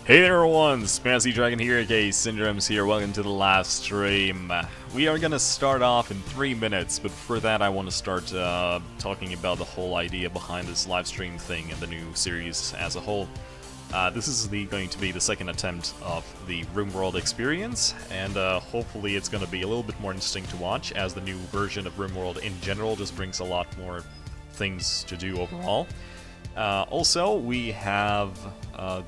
Hey there everyone, Spancy Dragon here, aka Syndromes here, welcome to the live stream. We are gonna start off in 3 minutes, but for that I want to start talking about the whole idea behind this live stream thing and the new series as a whole. This is going to be the second attempt of the RimWorld experience, and hopefully it's gonna be a little bit more interesting to watch, as the new version of RimWorld in general just brings a lot more things to do overall. Also, we have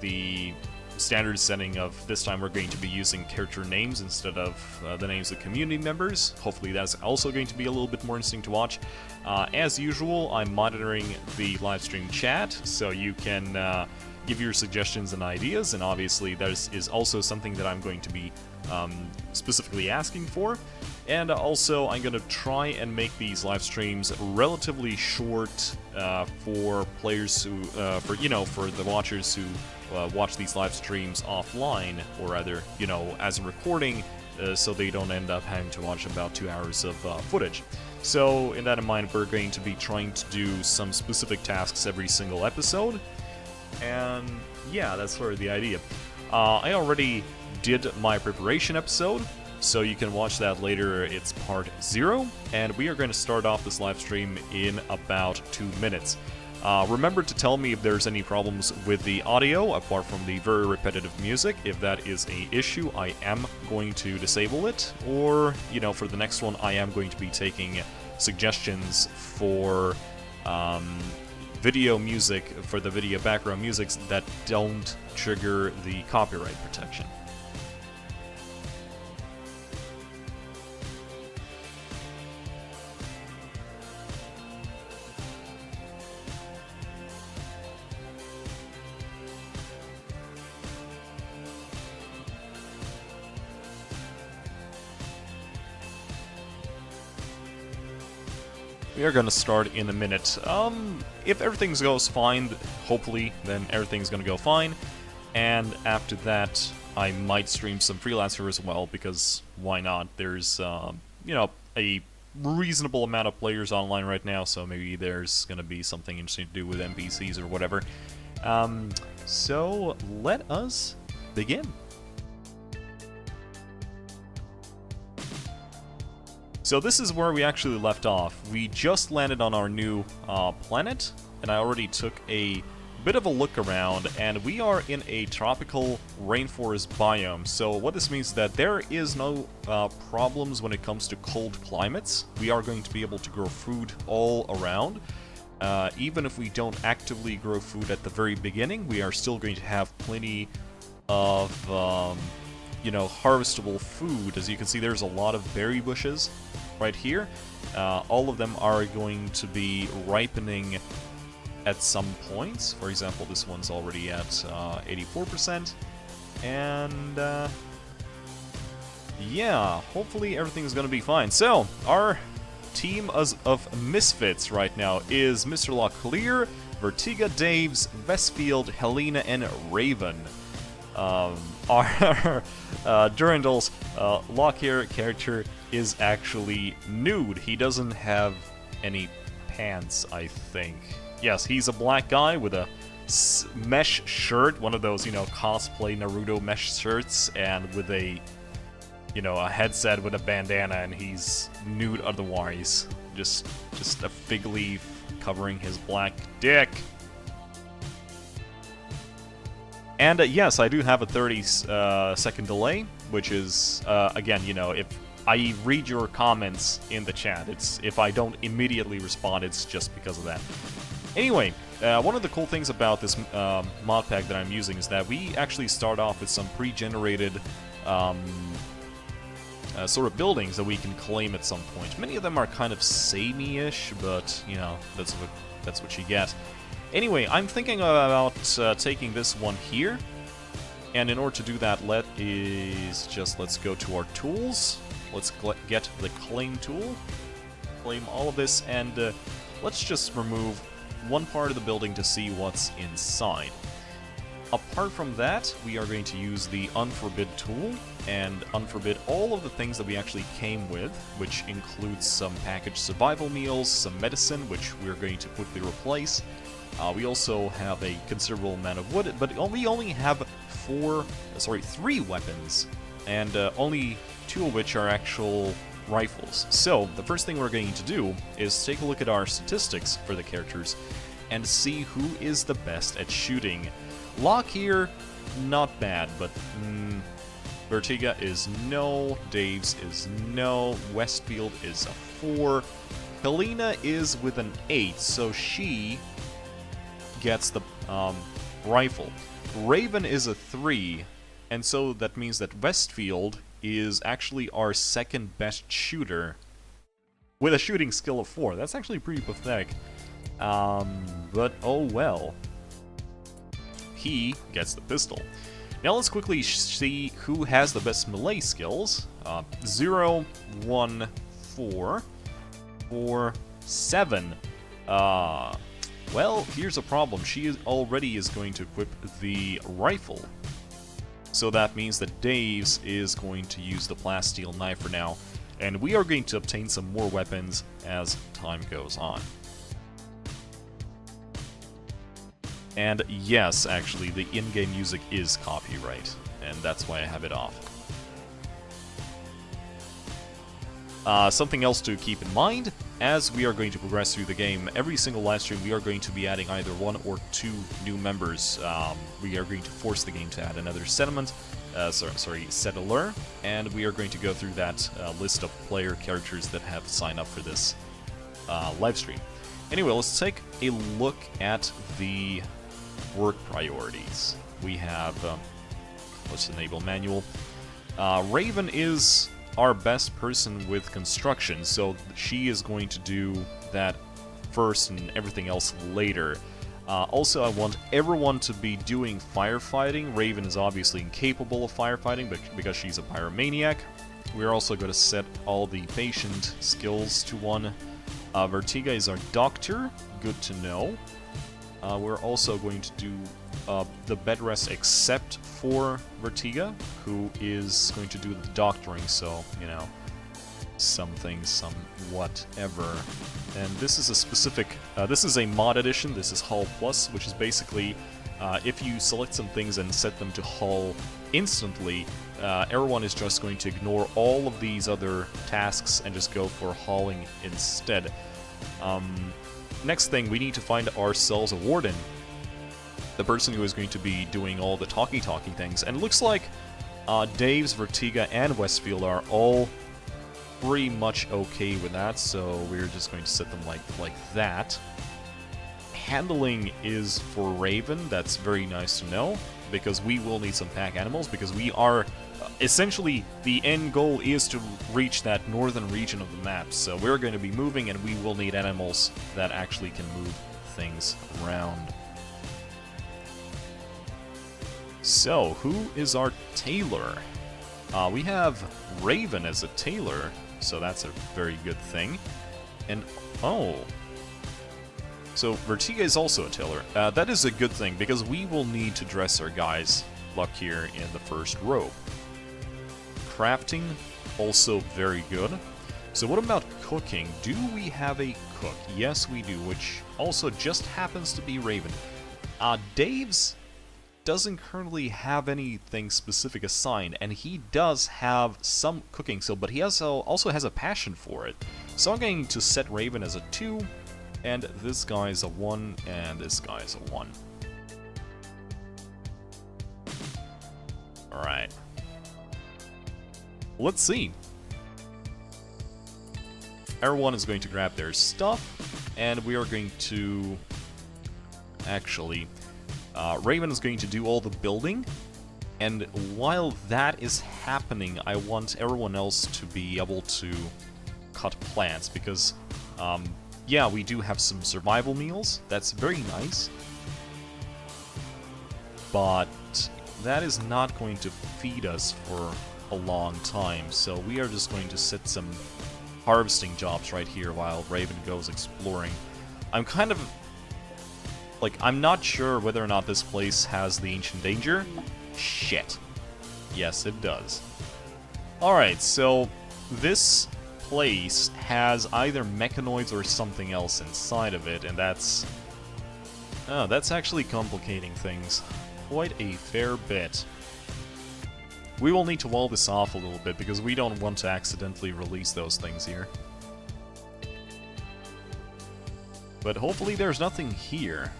the standard setting of this time we're going to be using character names instead of the names of community members. Hopefully that's also going to be a little bit more interesting to watch. As usual, I'm monitoring the live stream chat, so you can give your suggestions and ideas, and obviously that is also something that I'm going to be specifically asking for. And also, I'm going to try and make these live streams relatively short for players who, for the watchers who watch these live streams offline, or rather, as a recording, so they don't end up having to watch about 2 hours of footage. So, in that in mind, we're going to be trying to do some specific tasks every single episode, and yeah, that's sort of the idea. I already did my preparation episode, so you can watch that later. It's part 0, and we are going to start off this live stream in about 2 minutes. Remember to tell me if there's any problems with the audio, apart from the very repetitive music. If that is an issue, I am going to disable it, or, for the next one, I am going to be taking suggestions for video music, for the video background musics that don't trigger the copyright protection. We are gonna start in a minute. If everything goes fine, hopefully, then everything's gonna go fine. And after that, I might stream some Freelancer as well, because why not? There's, a reasonable amount of players online right now, so maybe there's gonna be something interesting to do with NPCs or whatever. So let us begin. So this is where we actually left off. We just landed on our new planet, and I already took a bit of a look around, and we are in a tropical rainforest biome. So what this means is that there is no problems when it comes to cold climates. We are going to be able to grow food all around. Even if we don't actively grow food at the very beginning, we are still going to have plenty of harvestable food. As you can see, there's a lot of berry bushes right here. All of them are going to be ripening at some points. For example, this one's already at 84%. And yeah, hopefully everything's gonna be fine. So, our team of misfits right now is Mr. Locklear, Vertiga, Daves, Westfield, Helena, and Raven. Our Durandal's Locklear character is actually nude. He doesn't have any pants, I think. Yes, he's a black guy with a mesh shirt, one of those, cosplay Naruto mesh shirts, and with a, a headset with a bandana, and he's nude otherwise. Just a fig leaf covering his black dick. And yes, I do have a 30-second delay, which is, again, if I read your comments in the chat, if I don't immediately respond, it's just because of that. Anyway, one of the cool things about this mod pack that I'm using is that we actually start off with some pre-generated sort of buildings that we can claim at some point. Many of them are kind of samey-ish, but, that's what you get. Anyway, I'm thinking about taking this one here, and in order to do that, let's go to our tools. Let's get the claim tool, claim all of this, and let's just remove one part of the building to see what's inside. Apart from that, we are going to use the unforbid tool and unforbid all of the things that we actually came with, which includes some packaged survival meals, some medicine, which we're going to quickly replace, We also have a considerable amount of wood, but we only have 3 weapons, and only 2 of which are actual rifles. So, the first thing we're going to do is take a look at our statistics for the characters and see who is the best at shooting. Locke here, not bad, but Vertiga is no, Dave's is no, Westfield is a 4, Helena is with an 8, so she gets the rifle. Raven is a 3, and so that means that Westfield is actually our second best shooter with a shooting skill of 4. That's actually pretty pathetic. But oh well. He gets the pistol. Now let's quickly see who has the best melee skills. 0, 1, 4, 4, 7. Well, here's a problem. She already is going to equip the rifle. So that means that Dave's is going to use the plasteel knife for now. And we are going to obtain some more weapons as time goes on. And yes, actually, the in-game music is copyright, and that's why I have it off. Something else to keep in mind, as we are going to progress through the game, every single live stream we are going to be adding either 1 or 2 new members. We are going to force the game to add another settlement, settler, and we are going to go through that list of player characters that have signed up for this live stream. Anyway, let's take a look at the work priorities. We have, let's enable manual. Raven is our best person with construction, so she is going to do that first and everything else later. Also, I want everyone to be doing firefighting. Raven is obviously incapable of firefighting but because she's a pyromaniac. We're also going to set all the patient skills to 1. Vertiga is our doctor, good to know. We're also going to do the bed rest except for Vertiga, who is going to do the doctoring, so, you know, something, some whatever. And this is a specific, this is a mod edition, this is Hull Plus, which is basically, if you select some things and set them to Hull instantly, everyone is just going to ignore all of these other tasks and just go for hauling instead. Next thing, we need to find ourselves a warden. The person who is going to be doing all the talky things. And it looks like Dave's, Vertiga, and Westfield are all pretty much okay with that, so we're just going to set them like that. Handling is for Raven, that's very nice to know, because we will need some pack animals, because we are... essentially, the end goal is to reach that northern region of the map, so we're going to be moving and we will need animals that actually can move things around. So, who is our tailor? We have Raven as a tailor, so that's a very good thing. And, oh... so, Vertiga is also a tailor. That is a good thing, because we will need to dress our guys up here in the first row. Crafting, also very good. So what about cooking? Do we have a cook? Yes, we do, which also just happens to be Raven. Dave's doesn't currently have anything specific assigned, and he does have some cooking skill, but he also has a passion for it. So I'm going to set Raven as a 2, and this guy is a 1, and this guy is a 1. Alright. Let's see. Everyone is going to grab their stuff, and we are going to... actually... Raven is going to do all the building, and while that is happening, I want everyone else to be able to cut plants, because, yeah, we do have some survival meals, that's very nice, but that is not going to feed us for a long time, so we are just going to set some harvesting jobs right here while Raven goes exploring. I'm kind of... like, I'm not sure whether or not this place has the Ancient Danger. Shit. Yes, it does. Alright, so this place has either mechanoids or something else inside of it, and that's Oh, that's actually complicating things quite a fair bit. We will need to wall this off a little bit because we don't want to accidentally release those things here. But hopefully there's nothing here.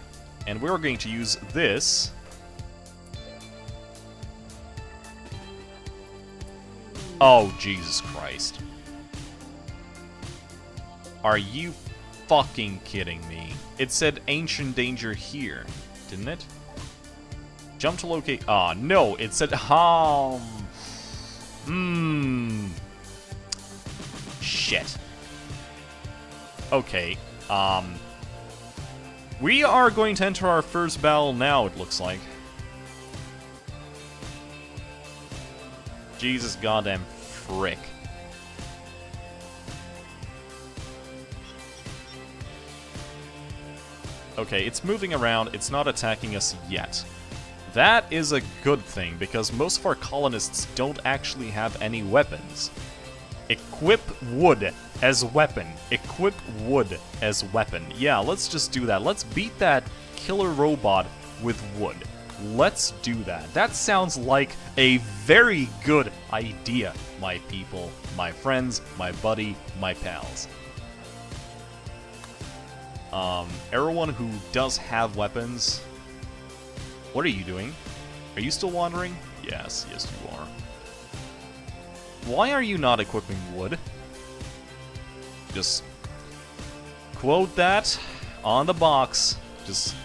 And we're going to use this. Oh, Jesus Christ. Are you fucking kidding me? It said ancient danger here, didn't it? Jump to locate... Ah, no, it said... Shit. Okay, we are going to enter our first battle now, it looks like. Jesus goddamn frick. Okay, it's moving around, it's not attacking us yet. That is a good thing, because most of our colonists don't actually have any weapons. Equip wood as weapon. Equip wood as weapon. Yeah, let's just do that. Let's beat that killer robot with wood. Let's do that. That sounds like a very good idea, my people, my friends, my buddy, my pals. Everyone who does have weapons... What are you doing? Are you still wandering? Yes, yes you are. Why are you not equipping wood? Just quote that on the box. Just...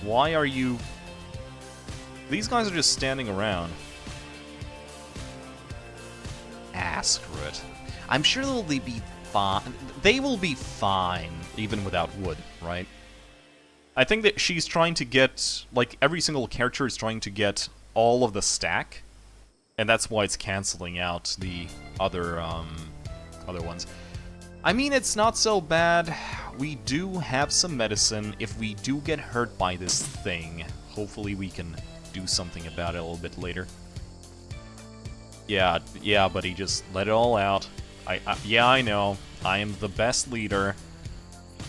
Why are you... These guys are just standing around. Screw it. I'm sure they'll be fine. They will be fine, even without wood, right? I think that she's trying to get... Like, every single character is trying to get all of the stack. And that's why it's canceling out the other ones. I mean, it's not so bad. We do have some medicine. If we do get hurt by this thing, hopefully we can do something about it a little bit later. Yeah, buddy, just let it all out. Yeah, I know. I am the best leader.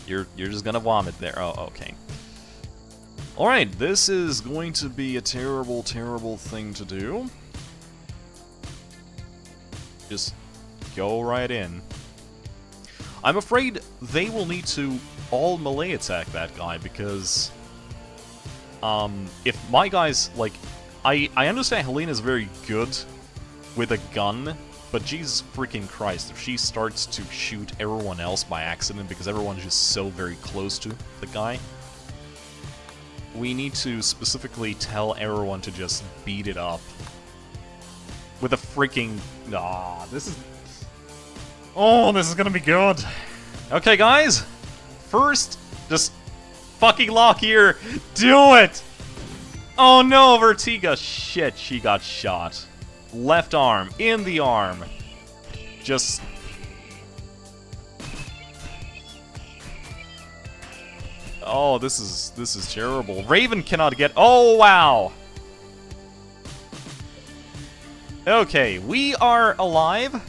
You're just gonna vomit there. Oh, okay. Alright, this is going to be a terrible, terrible thing to do. Just go right in. I'm afraid they will need to all melee attack that guy because... if my guys, like... I understand Helena's very good with a gun, but Jesus freaking Christ, if she starts to shoot everyone else by accident because everyone's just so very close to the guy, we need to specifically tell everyone to just beat it up. With a freaking... this is... Oh, this is gonna be good. Okay, guys. First, just fucking lock here. Do it! Oh no, Vertiga. Shit, she got shot. Left arm, in the arm. Just... Oh, this is terrible. Raven cannot get... Oh, wow! Okay, we are alive.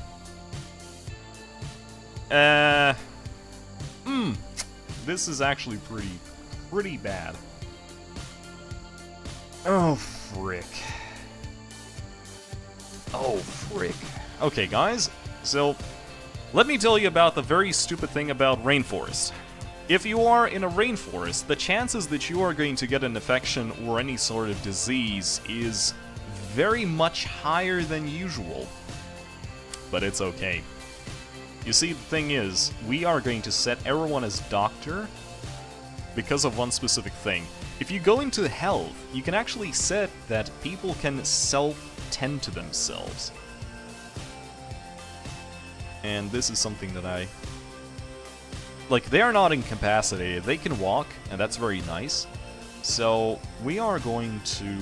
This is actually pretty bad. Oh, frick. Oh, frick. Okay, guys, so let me tell you about the very stupid thing about rainforest. If you are in a rainforest, the chances that you are going to get an infection or any sort of disease is very much higher than usual. But it's okay. You see, the thing is, we are going to set everyone as doctor because of one specific thing. If you go into health, you can actually set that people can self-tend to themselves. And this is something that I... Like, they are not incapacitated, they can walk, and that's very nice. So, we are going to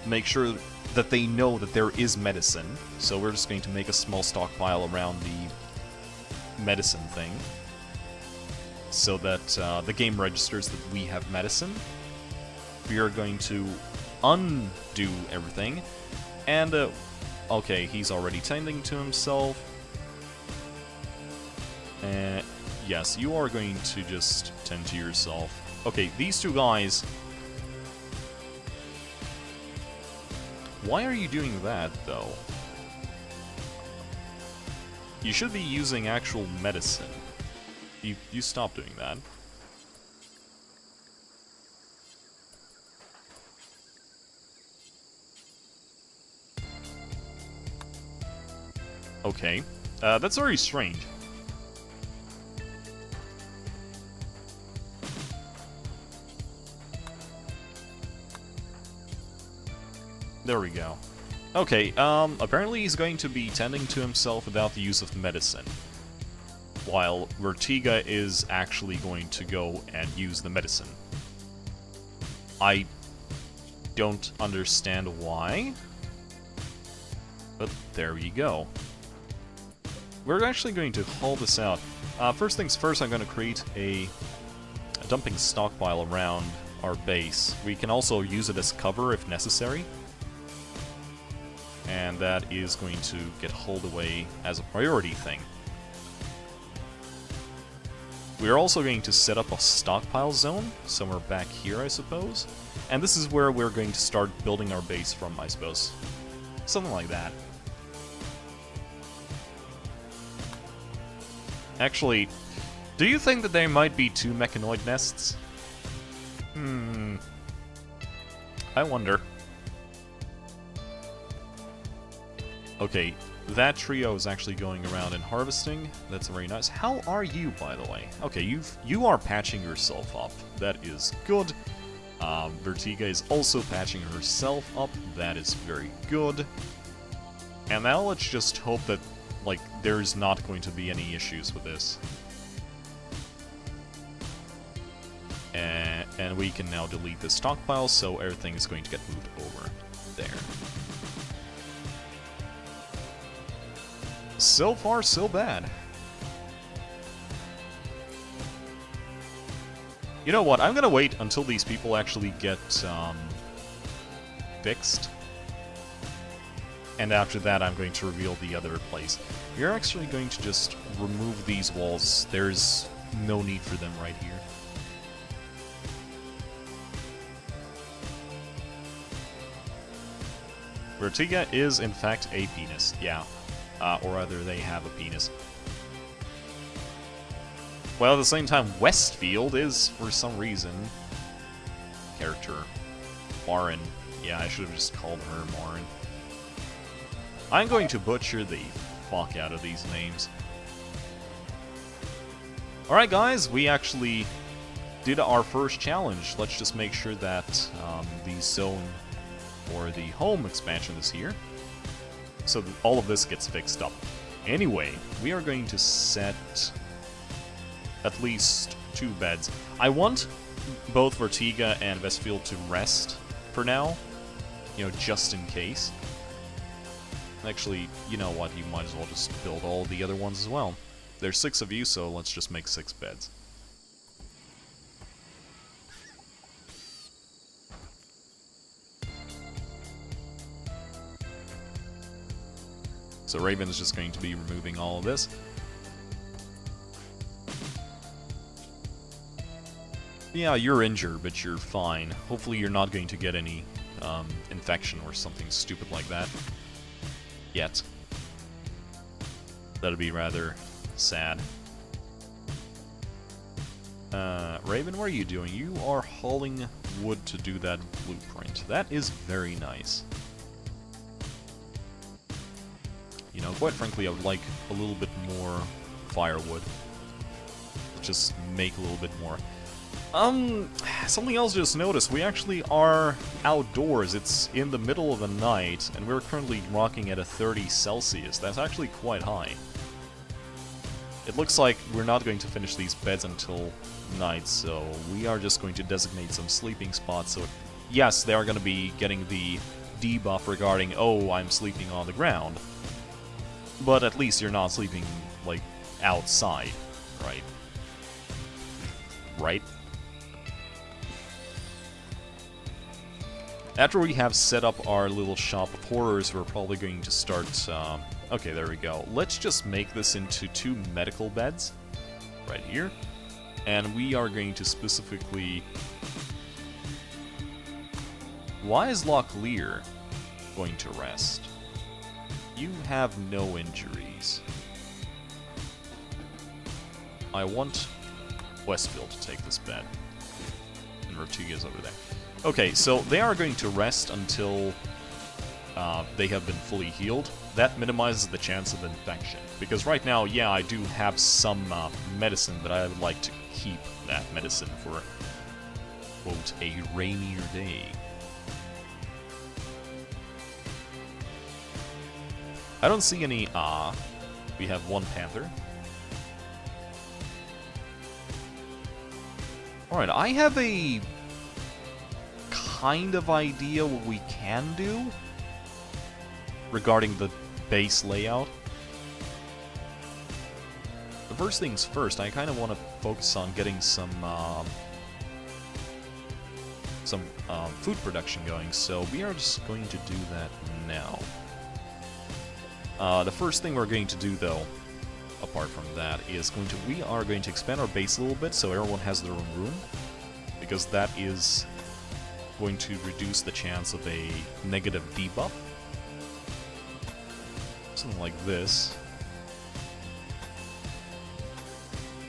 make sure that they know that there is medicine. So we're just going to make a small stockpile around the medicine thing. So that the game registers that we have medicine. We are going to undo everything. And, okay, he's already tending to himself. Yes, you are going to just tend to yourself. Okay, these two guys... Why are you doing that, though? You should be using actual medicine. You stop doing that. Okay. That's very strange. There we go. Okay, apparently he's going to be tending to himself without the use of medicine. While Vertiga is actually going to go and use the medicine. I don't understand why. But there you go. We're actually going to haul this out. First things first, I'm going to create a dumping stockpile around our base. We can also use it as cover if necessary. And that is going to get hauled away as a priority thing. We're also going to set up a stockpile zone, somewhere back here, I suppose. And this is where we're going to start building our base from, I suppose. Something like that. Actually, do you think that there might be 2 mechanoid nests? I wonder. Okay, that trio is actually going around and harvesting. That's very nice. How are you, by the way? Okay, you are patching yourself up. That is good. Vertiga is also patching herself up. That is very good. And now let's just hope that, like, there's not going to be any issues with this. And we can now delete the stockpile, so everything is going to get moved over there. So far, so bad. You know what? I'm gonna wait until these people actually get fixed. And after that, I'm going to reveal the other place. We're actually going to just remove these walls. There's no need for them right here. Vertiga is, in fact, a penis. Yeah. Or rather, they have a penis. Well, at the same time, Westfield is, for some reason... Character. Marin. Yeah, I should have just called her Marin. I'm going to butcher the fuck out of these names. Alright guys, we actually did our first challenge. Let's just make sure that the zone or the home expansion is here. So that all of this gets fixed up. Anyway, we are going to set at least 2 beds. I want both Vertiga and Westfield to rest for now. You know, just in case. Actually, you know what, you might as well just build all the other ones as well. There's 6 of you, so let's just make 6 beds. So Raven is just going to be removing all of this. Yeah, you're injured, but you're fine. Hopefully you're not going to get any infection or something stupid like that. Yet. That'd be rather sad. Raven, what are you doing? You are hauling wood to do that blueprint. That is very nice. You know, quite frankly, I would like a little bit more firewood. Just make a little bit more. Something else just noticed. We actually are outdoors. It's in the middle of the night, and we're currently rocking at a 30 Celsius. That's actually quite high. It looks like we're not going to finish these beds until night, so we are just going to designate some sleeping spots. So, yes, they are going to be getting the debuff regarding, oh, I'm sleeping on the ground. But at least you're not sleeping, like, outside, right? Right? After we have set up our little shop of horrors, we're probably going to start... okay, there we go. Let's just make this into 2 medical beds. Right here. And we are going to specifically... Why is Locklear going to rest? You have no injuries. I want Westfield to take this bet. And Rodriguez over there. Okay, so they are going to rest until they have been fully healed. That minimizes the chance of infection. Because right now, yeah, I do have some medicine, but I would like to keep that medicine for, quote, a rainier day. I don't see any we have one Panther. Alright, I have a kind of idea what we can do regarding the base layout. The first things first, I kind of want to focus on getting some food production going, so we are just going to do that now. The first thing we're going to do, though, apart from that, is we are going to expand our base a little bit so everyone has their own room, because that is going to reduce the chance of a negative debuff. Something like this.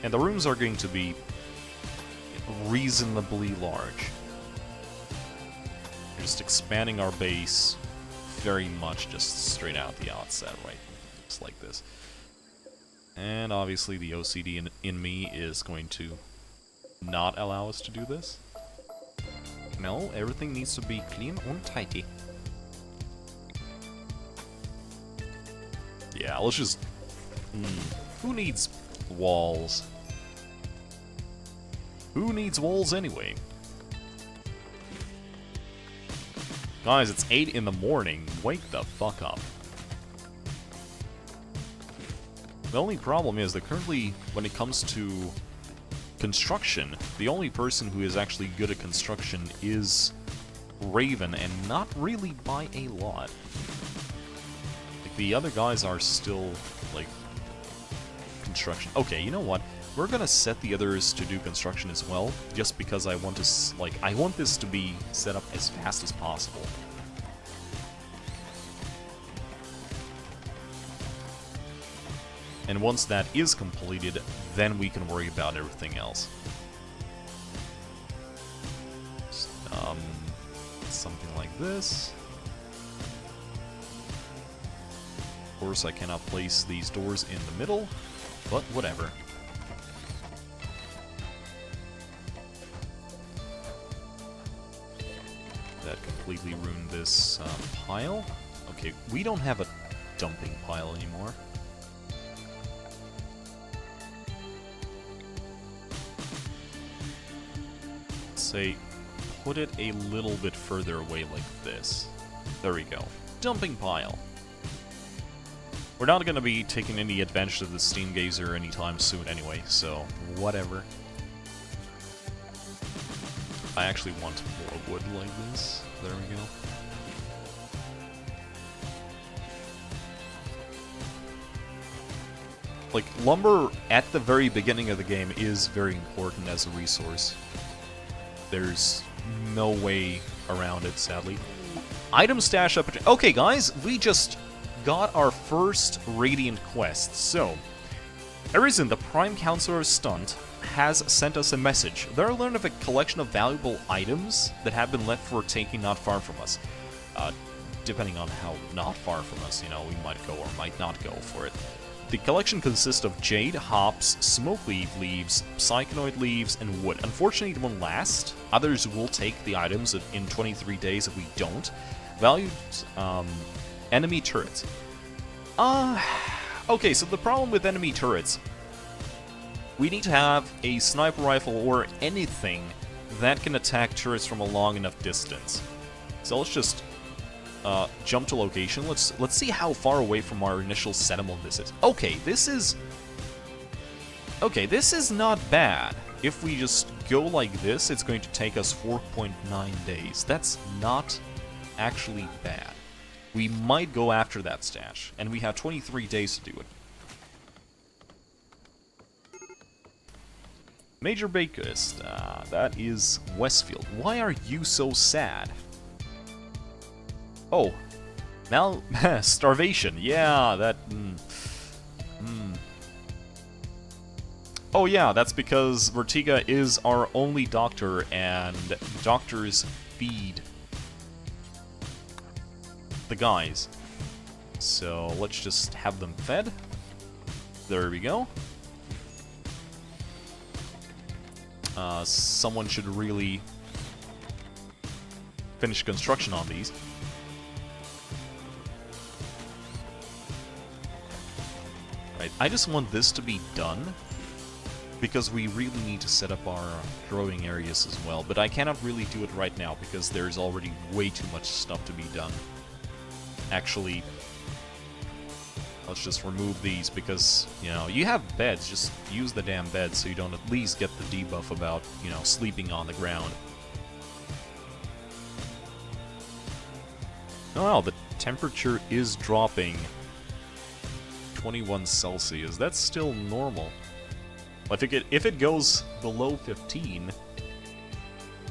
And the rooms are going to be reasonably large. We're just expanding our base very much just straight out the outset, right? Just like this. And obviously the OCD in me is going to not allow us to do this. No, everything needs to be clean and tidy. Yeah, let's just... who needs walls? Who needs walls anyway? Guys, it's 8 in the morning. Wake the fuck up. The only problem is that currently, when it comes to construction, the only person who is actually good at construction is Raven, and not really by a lot. Like, the other guys are still, like, construction. Okay, you know what? We're gonna set the others to do construction as well, just because I want to, like, I want this to be set up as fast as possible. And once that is completed, then we can worry about everything else. Something like this. Of course, I cannot place these doors in the middle, but whatever. That completely ruined this pile. Okay, we don't have a dumping pile anymore. Say, put it a little bit further away like this. There we go. Dumping pile. We're not going to be taking any advantage of the Steam Gazer anytime soon anyway, so whatever. I actually want more wood like this. There we go. Like, lumber at the very beginning of the game is very important as a resource. There's no way around it, sadly. Item stash up. Okay, guys, we just got our first Radiant quest. So, Arisen, the Prime Counselor of Stunt, has sent us a message. They're learned of a collection of valuable items that have been left for taking not far from us. Depending on how not far from us, you know, we might go or might not go for it. The collection consists of jade, hops, smoke leaves, cycanoid leaves, and wood. Unfortunately, it won't last. Others will take the items in 23 days if we don't. Valued, enemy turrets. Okay, so the problem with enemy turrets, we need to have a sniper rifle or anything that can attack turrets from a long enough distance. So let's just jump to location. Let's see how far away from our initial settlement this is. Okay, this is not bad. If we just go like this, it's going to take us 4.9 days. That's not actually bad. We might go after that stash, and we have 23 days to do it. Major Bakist, that is Westfield. Why are you so sad? Oh, starvation. Yeah, that. Oh yeah, that's because Vertiga is our only doctor, and doctors feed the guys. So let's just have them fed. There we go. Someone should really finish construction on these. Right, I just want this to be done, because we really need to set up our growing areas as well. But I cannot really do it right now, because there's already way too much stuff to be done. Actually, let's just remove these, because, you know, you have beds, just use the damn beds so you don't at least get the debuff about, you know, sleeping on the ground. Oh wow, the temperature is dropping 21 Celsius. That's still normal. If it goes below 15,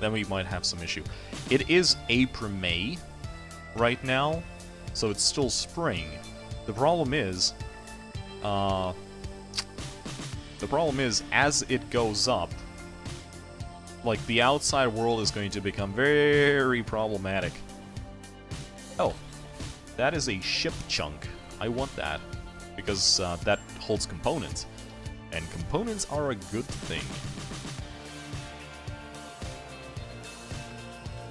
then we might have some issue. It is April-May right now, so it's still spring. The problem is, as it goes up, like, the outside world is going to become very problematic. Oh, that is a ship chunk. I want that, because that holds components. And components are a good thing.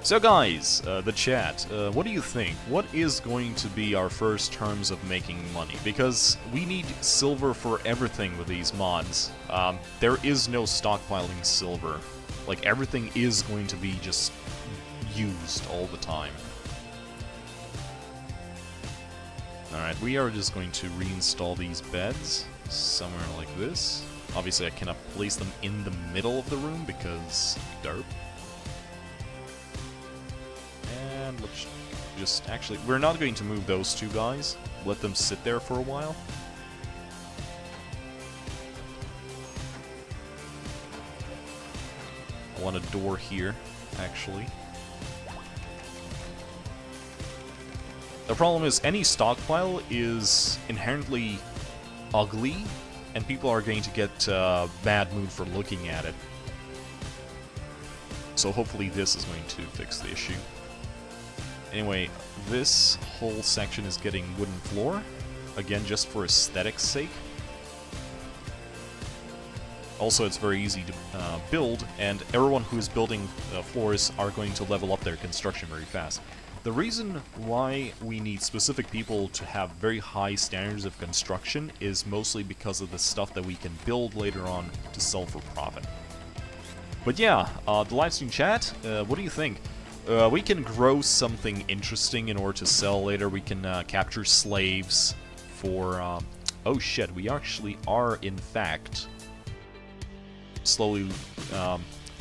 So guys, the chat, what do you think? What is going to be our first terms of making money? Because we need silver for everything with these mods. There is no stockpiling silver. Like, everything is going to be just used all the time. Alright, we are just going to reinstall these beds somewhere like this. Obviously I cannot place them in the middle of the room because derp. And let's just actually, we're not going to move those two guys. Let them sit there for a while. I want a door here, actually. The problem is any stockpile is inherently ugly, and people are going to get bad mood for looking at it. So hopefully this is going to fix the issue. Anyway, this whole section is getting wooden floor, again just for aesthetics sake. Also, it's very easy to build, and everyone who is building floors are going to level up their construction very fast. The reason why we need specific people to have very high standards of construction is mostly because of the stuff that we can build later on to sell for profit. But yeah, the livestream chat, what do you think? We can grow something interesting in order to sell later. We can capture slaves for... oh shit, we actually are, in fact, slowly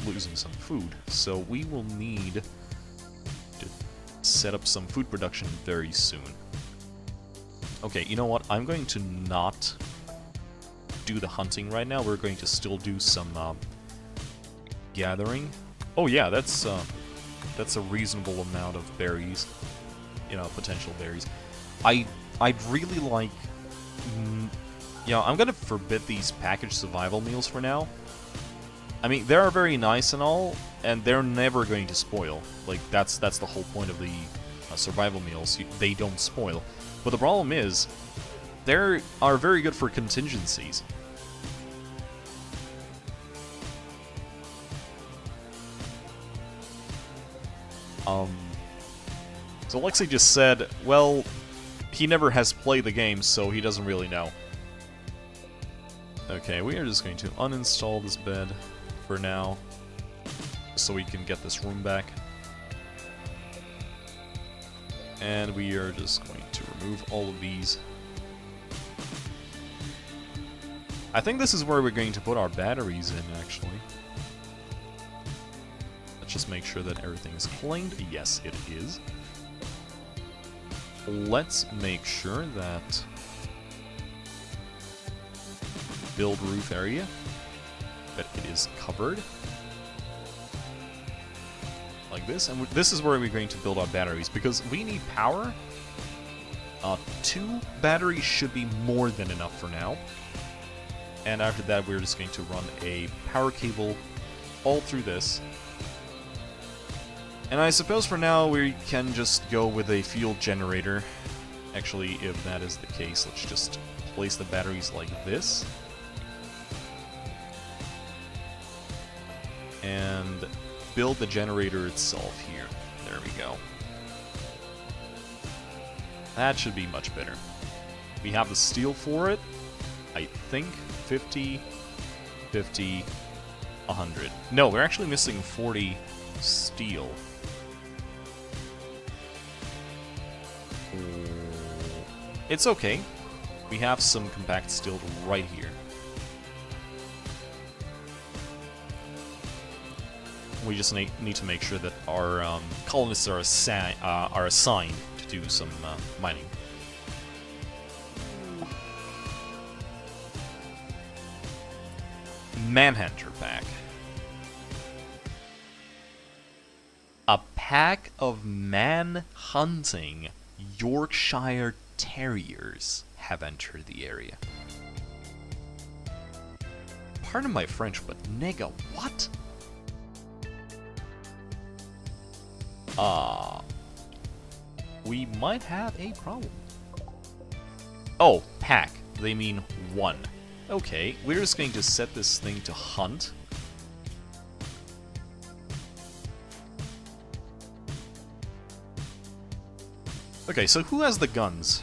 losing some food. So we will need to set up some food production very soon. Okay, you know what? I'm going to not do the hunting right now. We're going to still do some gathering. Oh yeah, that's a reasonable amount of berries. You know, potential berries. I'd really like... you know, I'm gonna forbid these packaged survival meals for now. I mean, they are very nice and all, and they're never going to spoil. Like, that's the whole point of the survival meals. They don't spoil. But the problem is, they are very good for contingencies. So Lexi just said, well, he never has played the game, so he doesn't really know. Okay, we are just going to uninstall this bed for now, so we can get this room back. And we are just going to remove all of these. I think this is where we're going to put our batteries in, actually. Let's just make sure that everything is cleaned. Yes, it is. Let's make sure that build roof area. that it is covered. Like this, and this is where we're going to build our batteries, because we need power. 2 batteries should be more than enough for now. And after that, we're just going to run a power cable all through this. And I suppose for now, we can just go with a fuel generator. Actually, if that is the case, let's just place the batteries like this. And build the generator itself here. There we go. That should be much better. We have the steel for it. I think 50, 50, 100. No, we're actually missing 40 steel. It's okay. We have some compact steel right here. We just need to make sure that our colonists are assigned to do some mining. Manhunter pack. A pack of man-hunting Yorkshire Terriers have entered the area. Pardon my French, but nigga, what? We might have a problem. Oh, pack. They mean 1. Okay, we're just going to set this thing to hunt. Okay, so who has the guns?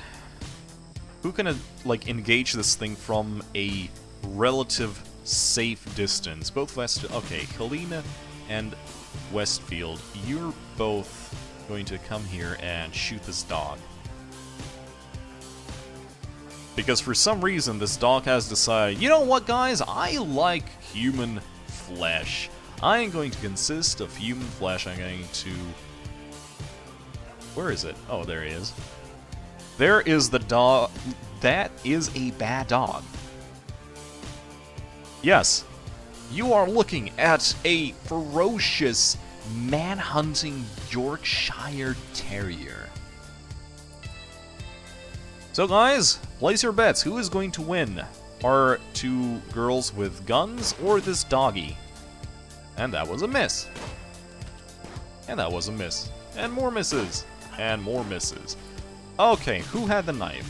Who can, like, engage this thing from a relative safe distance? Both West... Okay, Helena and Westfield, you're both going to come here and shoot this dog. Because for some reason, this dog has decided, you know what, guys? I like human flesh. I am going to consist of human flesh. I'm going to... Where is it? Oh, there he is. There is the dog. That is a bad dog. Yes. You are looking at a ferocious, man-hunting Yorkshire Terrier. So guys, place your bets. Who is going to win? Are 2 girls with guns or this doggy? And that was a miss. And that was a miss. And more misses. And more misses. Okay, who had the knife?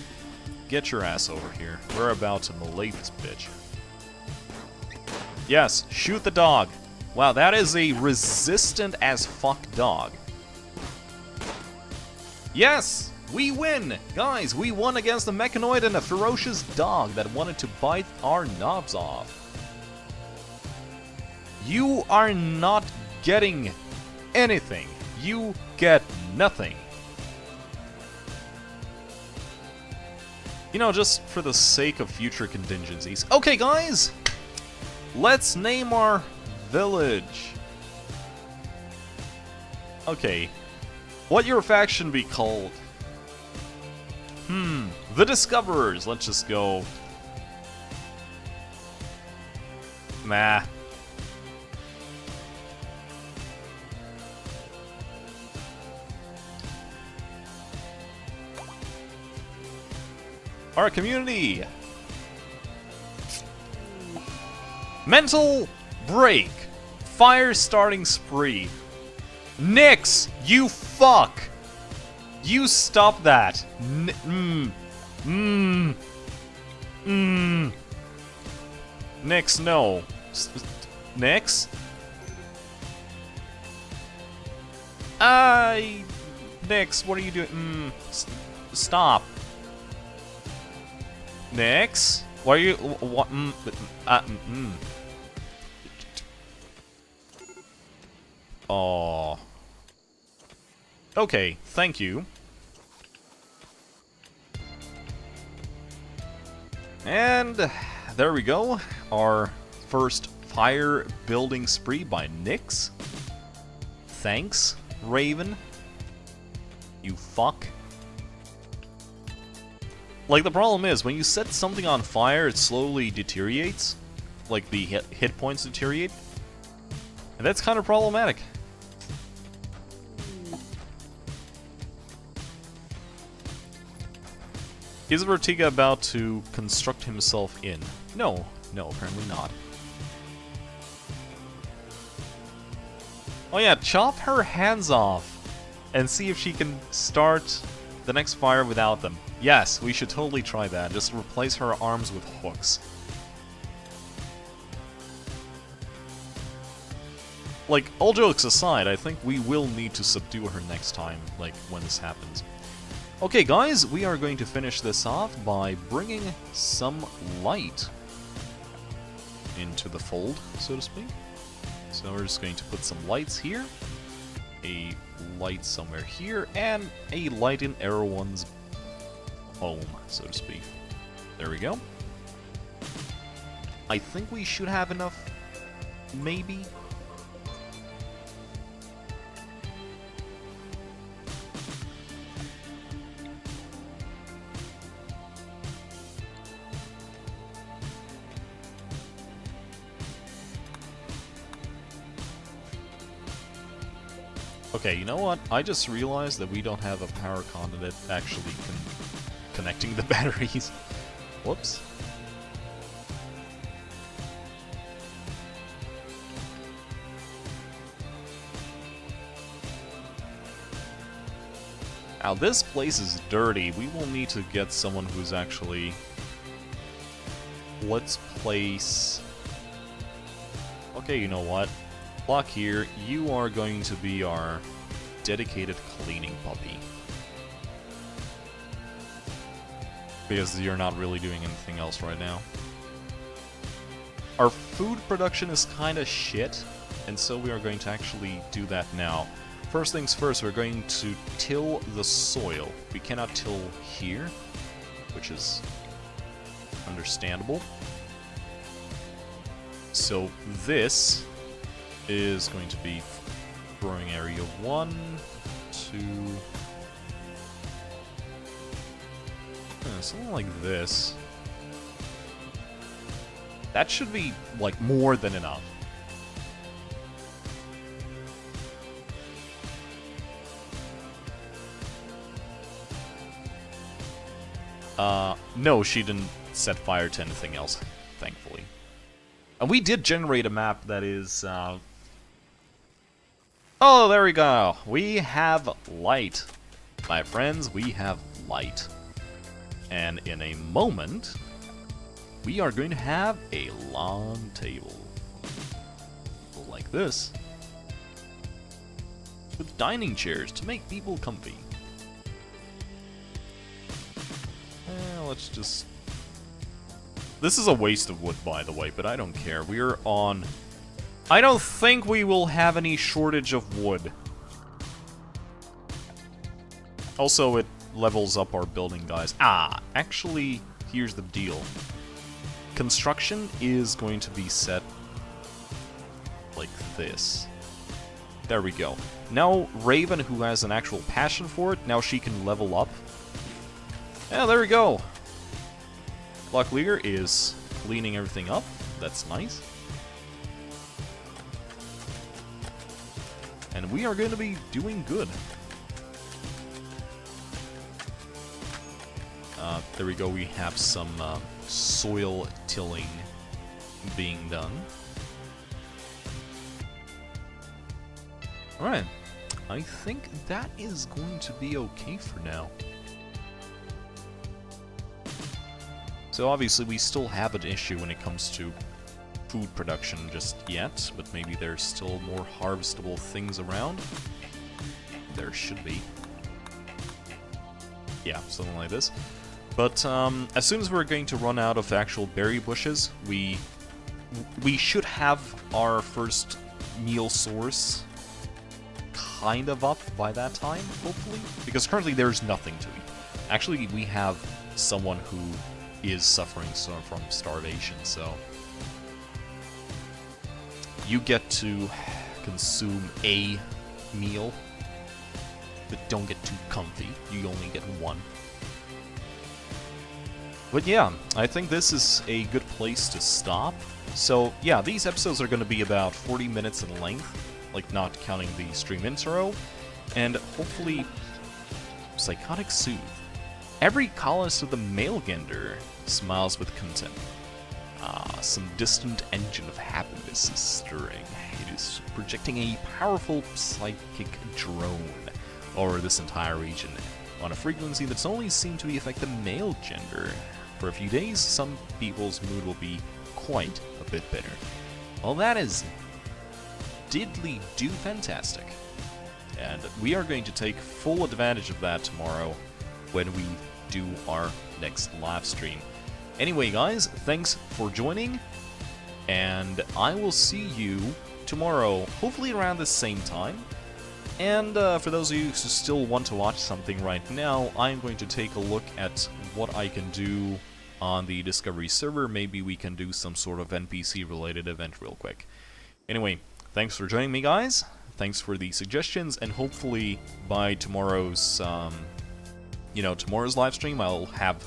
Get your ass over here. We're about to melee this bitch. Yes, shoot the dog. Wow, that is a resistant as fuck dog. Yes! We win! Guys, we won against a mechanoid and a ferocious dog that wanted to bite our knobs off. You are not getting anything. You get nothing. You know, just for the sake of future contingencies. Okay, guys! Let's name our village. Okay. What your faction be called? The Discoverers. Let's just go. Nah. Our community. Mental break. Fire starting spree. Nix, you fuck. You stop that. Nix, no. Nix? Nix, what are you doing? Stop. Nix? Why are you... What? Oh. Okay, thank you. And there we go. Our first fire building spree by Nix. Thanks, Raven. You fuck. Like, the problem is, when you set something on fire, it slowly deteriorates. like, the hit points deteriorate. And that's kind of problematic. Is Vertiga about to construct himself in? No. No, apparently not. Oh yeah, chop her hands off and see if she can start the next fire without them. Yes, we should totally try that. Just replace her arms with hooks. Like, all jokes aside, I think we will need to subdue her next time, like, when this happens. Okay, guys, we are going to finish this off by bringing some light into the fold, so to speak. So we're just going to put some lights here, a light somewhere here, and a light in Erewhon's home, so to speak. There we go. I think we should have enough, maybe? Okay, you know what? I just realized that we don't have a power conduit actually connecting the batteries. Whoops. Now this place is dirty. We will need to get someone who's actually... Let's place... Okay, you know what? Block here, you are going to be our dedicated cleaning puppy. Because you're not really doing anything else right now. Our food production is kinda shit, and so we are going to actually do that now. First things first, we're going to till the soil. We cannot till here, which is understandable. So this is going to be growing area 1, 2... something like this. That should be, like, more than enough. No, she didn't set fire to anything else, thankfully. And we did generate a map that is, Oh, there we go! We have light. My friends, we have light. And in a moment, we are going to have a long table. Like this. With dining chairs to make people comfy. Let's just... This is a waste of wood, by the way, but I don't care. We're on... I don't think we will have any shortage of wood. Also, it levels up our building, guys. Actually, here's the deal. Construction is going to be set like this. There we go. Now, Raven, who has an actual passion for it, now she can level up. Yeah, there we go. Lockleader is cleaning everything up. That's nice. And we are going to be doing good. There we go, we have some soil tilling being done. Alright, I think that is going to be okay for now. So obviously we still have an issue when it comes to food production just yet, but maybe there's still more harvestable things around. There should be. Yeah, something like this. But as soon as we're going to run out of actual berry bushes, we should have our first meal source kind of up by that time, hopefully. Because currently there's nothing to eat. Actually, we have someone who is suffering from starvation, so... You get to consume a meal, but don't get too comfy. You only get one. But yeah, I think this is a good place to stop. So yeah, these episodes are going to be about 40 minutes in length, like not counting the stream intro, and hopefully psychotic soothe. Every colonist of the male gender smiles with content. Some distant engine of happiness is stirring. It is projecting a powerful psychic drone over this entire region on a frequency that's only seemed to be affect the male gender. For a few days, some people's mood will be quite a bit better. Well, that is diddly-do fantastic. And we are going to take full advantage of that tomorrow when we do our next live stream. Anyway, guys, thanks for joining, and I will see you tomorrow, hopefully around the same time. And for those of you who still want to watch something right now, I'm going to take a look at what I can do on the Discovery server. Maybe we can do some sort of NPC-related event real quick. Anyway, thanks for joining me, guys. Thanks for the suggestions, and hopefully by tomorrow's, tomorrow's live stream, I'll have,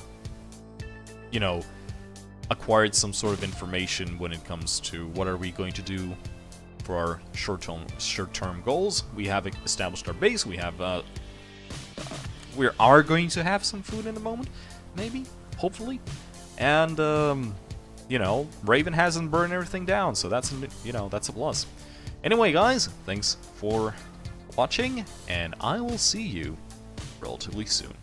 acquired some sort of information when it comes to what are we going to do for our short-term goals. We have established our base. We have, we are going to have some food in a moment, maybe, hopefully, and Raven hasn't burned everything down, so that's that's a plus. Anyway, guys, thanks for watching, and I will see you relatively soon.